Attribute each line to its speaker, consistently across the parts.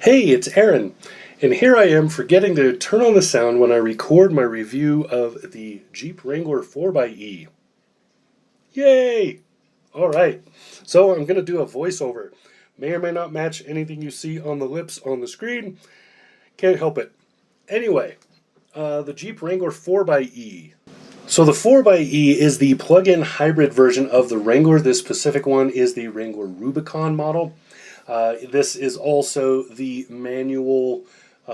Speaker 1: Hey, it's Aaron, and here I am forgetting to turn on the sound when I record my review of the Jeep Wrangler 4xe. Yay! Alright, so I'm going to do a voiceover. May or may not match anything you see on the lips on the screen. Can't help it. Anyway, the Jeep Wrangler 4xe. So the 4xe is the plug-in hybrid version of the Wrangler. This specific one is the Wrangler Rubicon model. This is also the manual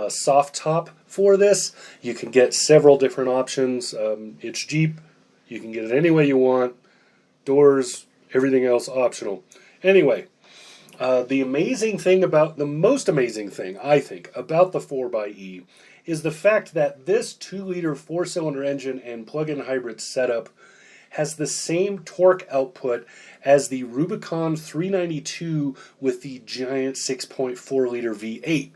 Speaker 1: soft top for this. You can get several different options. It's Jeep. You can get it any way you want. Doors, everything else optional. Anyway, the most amazing thing, I think, about the 4xe is the fact that this 2-liter 4-cylinder engine and plug-in hybrid setup has the same torque output as the Rubicon 392 with the giant 6.4-liter V8.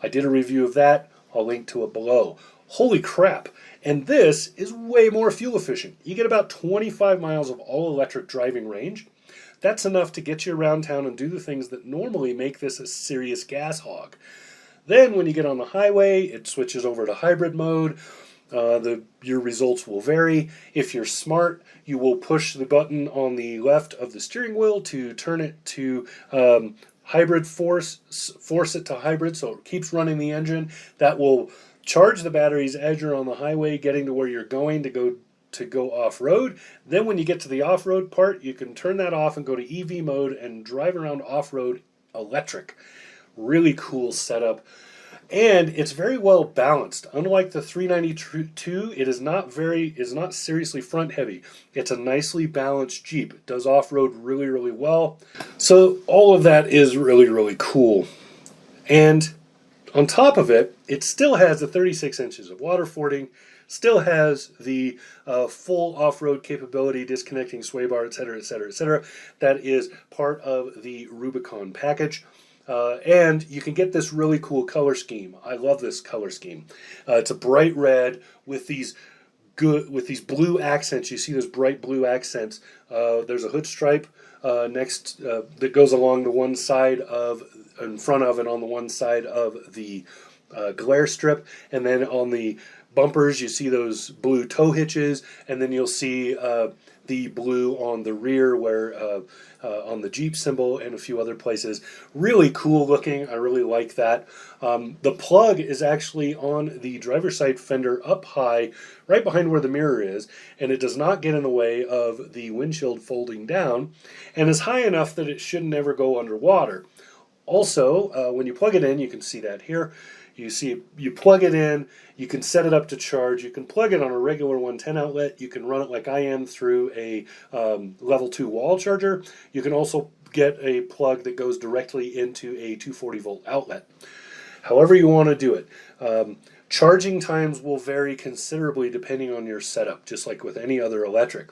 Speaker 1: I did a review of that. I'll link to it below. Holy crap. And this is way more fuel efficient. You get about 25 miles of all-electric driving range. That's enough to get you around town and do the things that normally make this a serious gas hog. Then when you get on the highway, it switches over to hybrid mode. Your results will vary. If you're smart, you will push the button on the left of the steering wheel to turn it to hybrid force it to hybrid, so it keeps running the engine. That will charge the batteries as you're on the highway getting to where you're going to go off-road. Then when you get to the off-road part, you can turn that off and go to EV mode and drive around off-road electric. Really cool setup. And it's very well balanced. Unlike the 392, it is not seriously front heavy. It's a nicely balanced Jeep. It does off-road really, really well. So all of that is really, really cool. And on top of it, it still has the 36 inches of water fording, still has the full off-road capability, disconnecting sway bar, etc., etc., etc. That is part of the Rubicon package. And you can get this really cool color scheme. I love this color scheme. It's a bright red with these blue accents. You see those bright blue accents. There's a hood stripe that goes along the one side in front of and on the one side of the glare strip, and then on the bumpers you see those blue tow hitches, and then you'll see the blue on the rear where on the Jeep symbol and a few other places. Really cool looking. I really like that. The plug is actually on the driver's side fender up high, right behind where the mirror is, and it does not get in the way of the windshield folding down, and is high enough that it should never go underwater. Also, when you plug it in, you can see that here. You plug it in, you can set it up to charge, you can plug it on a regular 110 outlet, you can run it like I am through a level 2 wall charger. You can also get a plug that goes directly into a 240 volt outlet. However you want to do it. Charging times will vary considerably depending on your setup, just like with any other electric.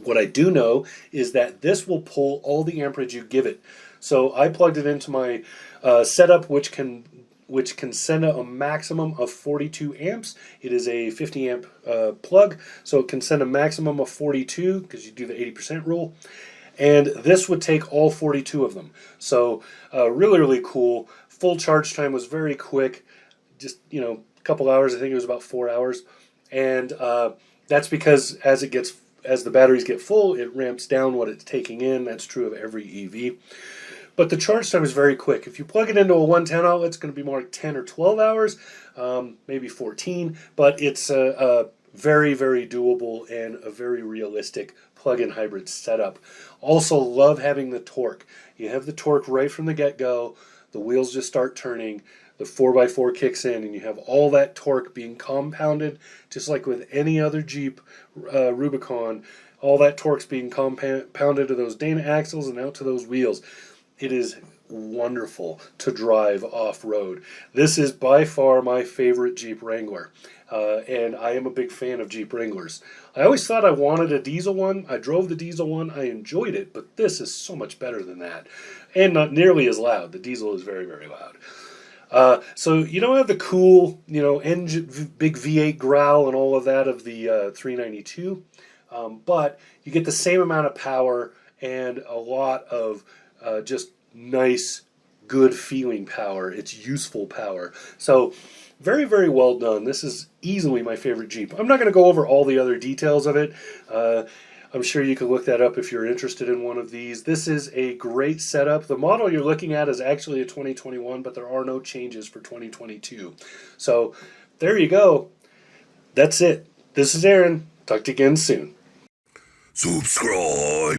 Speaker 1: What I do know is that this will pull all the amperage you give it. So I plugged it into my setup, which can send a maximum of 42 amps. It is a 50 amp plug, so it can send a maximum of 42 because you do the 80% rule. And this would take all 42 of them. So really, really cool. Full charge time was very quick, just a couple hours. I think it was about 4 hours. And that's because as the batteries get full, it ramps down what it's taking in. That's true of every EV. But the charge time is very quick. If you plug it into a 110 outlet, it's going to be more like 10 or 12 hours, maybe 14. But it's a very, very doable and a very realistic plug-in hybrid setup. Also love having the torque. You have the torque right from the get-go. The wheels just start turning. The 4x4 kicks in, and you have all that torque being compounded, just like with any other Jeep Rubicon. All that torque's being compounded to those Dana axles and out to those wheels. It is wonderful to drive off-road. This is by far my favorite Jeep Wrangler, and I am a big fan of Jeep Wranglers. I always thought I wanted a diesel one. I drove the diesel one. I enjoyed it, but this is so much better than that, and not nearly as loud. The diesel is very, very loud. So you don't have the cool, engine, big V8 growl and all of that of the 392, but you get the same amount of power and a lot of just nice, good feeling power. It's useful power. So very, very well done. This is easily my favorite Jeep. I'm not going to go over all the other details of it. I'm sure you can look that up if you're interested in one of these. This is a great setup. The model you're looking at is actually a 2021, but there are no changes for 2022. So there you go. That's it. This is Aaron. Talk to you again soon.
Speaker 2: Subscribe.